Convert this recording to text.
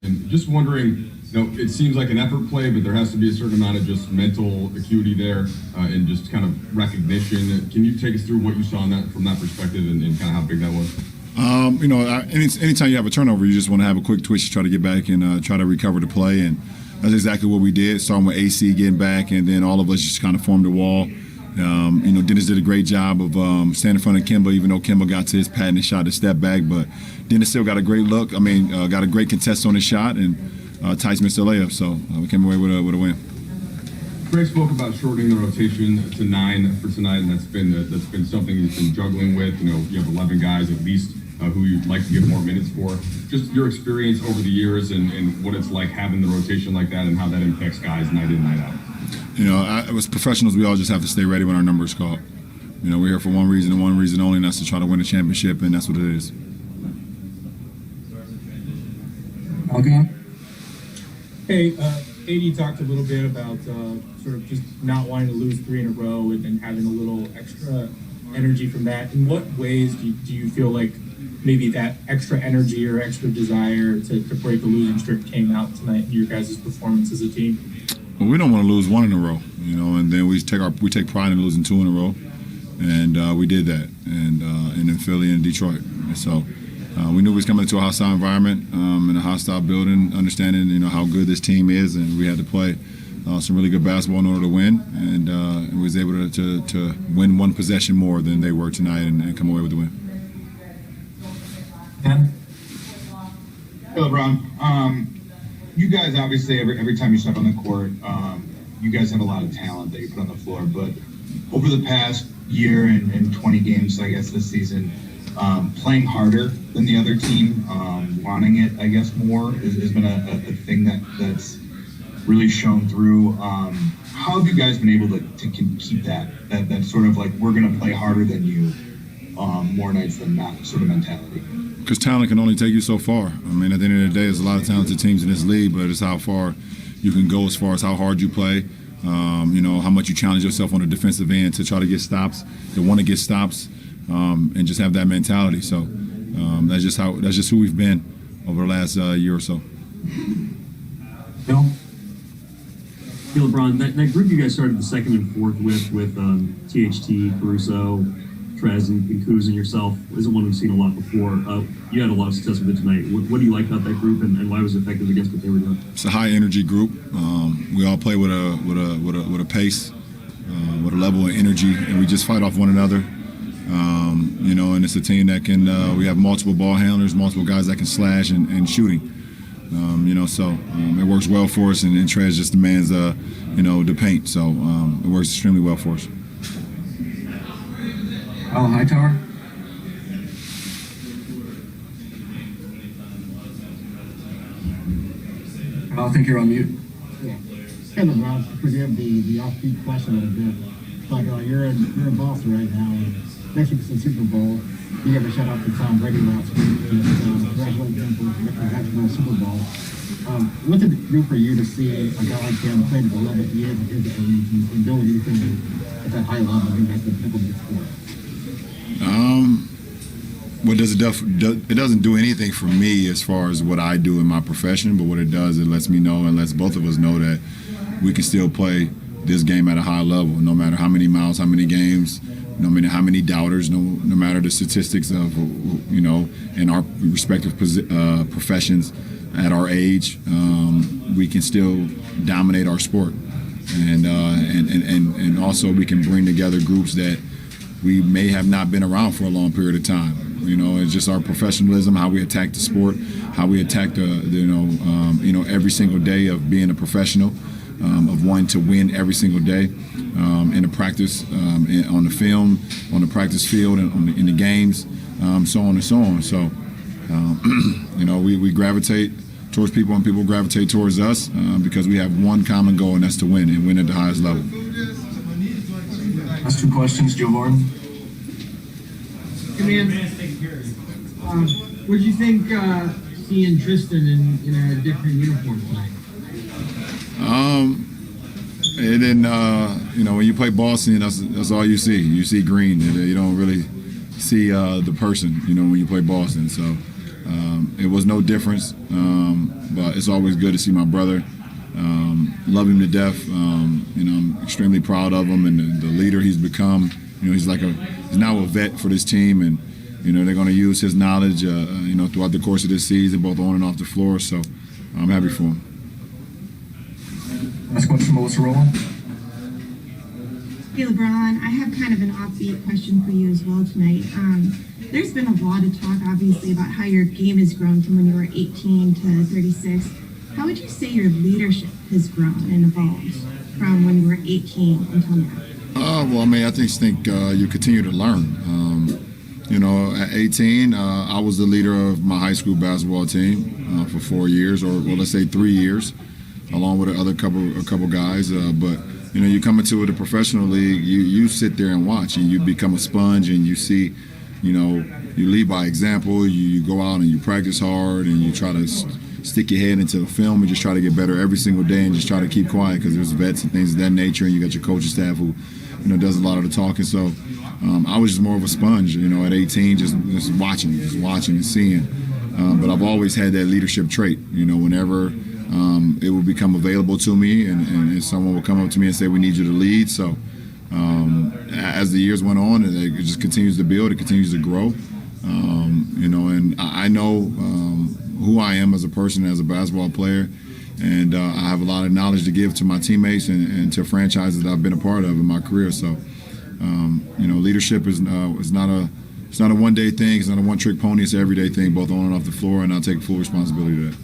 And just wondering, it seems like an effort play, but there has to be a certain amount of just mental acuity there and just kind of recognition. Can you take us through what you saw in that from that perspective and kind of how big that was? Anytime you have a turnover, you just want to have a quick twitch to try to get back and try to recover the play. And that's exactly what we did, starting with AC getting back, and then all of us just kind of formed a wall. Dennis did a great job of standing in front of Kemba, even though Kemba got to his patented shot to step back. But Dennis still got a great look. Got a great contest on his shot, and Tice missed the layup. So we came away with a win. Greg spoke about shortening the rotation to 9 for tonight, and that's been something he's been juggling with. You have 11 guys at least who you'd like to give more minutes for. Just your experience over the years and what it's like having the rotation like that and how that impacts guys night in, night out. As professionals, we all just have to stay ready when our number is called. We're here for one reason and one reason only, and that's to try to win a championship, and that's what it is. Okay. Hey, AD talked a little bit about sort of just not wanting to lose 3 in a row and having a little extra energy from that. In what ways do you feel like maybe that extra energy or extra desire to break the losing streak came out tonight in your guys' performance as a team? Well, we don't want to lose 1 in a row, and then we take pride in losing 2 in a row, and we did that, and in Philly and Detroit. And so we knew we was coming into a hostile environment in a hostile building, understanding how good this team is, and we had to play some really good basketball in order to win, and we was able to win 1 possession more than they were tonight and come away with the win. Ken? Hey, LeBron. You guys obviously every time you step on the court, you guys have a lot of talent that you put on the floor. But over the past year and 20 games, I guess this season, playing harder than the other team, wanting it, I guess, more has been a thing that's really shown through. How have you guys been able to keep that sort of like we're going to play harder than you more nights than not sort of mentality? Because talent can only take you so far. At the end of the day, there's a lot of talented teams in this league, but it's how far you can go as far as how hard you play, how much you challenge yourself on the defensive end to try to get stops, to want to get stops, and just have that mentality. So that's just who we've been over the last year or so. Bill? Hey, LeBron, that group you guys started the second and fourth with THT, Caruso, Trez, and Kuz and yourself isn't one we've seen a lot before. You had a lot of success with it tonight. What do you like about that group, and why was it effective against what they were doing? It's a high energy group. We all play with a pace, with a level of energy, and we just fight off one another. And it's a team that can. We have multiple ball handlers, multiple guys that can slash and shooting. So it works well for us, and Trez just demands the paint. So it works extremely well for us. Oh, Hightower? I think you're on mute. Yeah. Kind of forgive the off-beat question a little bit, but you're in Boston right now, and next week's the Super Bowl. You gave a shout out to Tom Brady last week, and congratulate him for catching the Super Bowl. What did it do for you to see a guy like him play to 11 years of his age and build anything at that high level? I mean, that's the difficult sport. It doesn't do anything for me as far as what I do in my profession, but what it does, it lets me know and lets both of us know that we can still play this game at a high level, no matter how many miles, how many games, no matter how many doubters, no matter the statistics of, in our respective professions at our age, we can still dominate our sport. And also we can bring together groups that we may have not been around for a long period of time. It's just our professionalism, how we attack the sport, how we attack every single day of being a professional, of wanting to win every single day in the practice, on the film, on the practice field, and in the games, so on and so on. So, we gravitate towards people and people gravitate towards us because we have one common goal, and that's to win and win at the highest level. That's 2 questions, Joe Martin. Hey, man. What did you think seeing Tristan in a different uniform tonight? And then, when you play Boston, that's all you see. You see green. You don't really see the person, when you play Boston. So it was no difference. But it's always good to see my brother. Love him to death. I'm extremely proud of him and the leader he's become. He's now a vet for this team, and they're going to use his knowledge, throughout the course of this season, both on and off the floor. So I'm happy for him. Last question, Melissa Rowland. Hey LeBron, I have kind of an offbeat question for you as well tonight. There's been a lot of talk, obviously, about how your game has grown from when you were 18 to 36. How would you say your leadership has grown and evolved from when you were 18 until now? I think you continue to learn. At 18, I was the leader of my high school basketball team for 4 years, or let's say 3 years, along with a couple guys. But you come into the professional league, you sit there and watch, and you become a sponge, and you see, you lead by example. You go out and you practice hard, and you try to stick your head into the film and just try to get better every single day, and just try to keep quiet because there's vets and things of that nature, and you got your coaching staff who does a lot of the talking. So I was just more of a sponge, at 18, just watching and seeing. But I've always had that leadership trait. Whenever it would become available to me, and someone would come up to me and say, "We need you to lead." So as the years went on, it just continues to build. It continues to grow. And I know who I am as a person, as a basketball player. And I have a lot of knowledge to give to my teammates and to franchises that I've been a part of in my career. So, leadership is not a one-day thing. It's not a one-trick pony. It's an everyday thing, both on and off the floor. And I'll take full responsibility of that.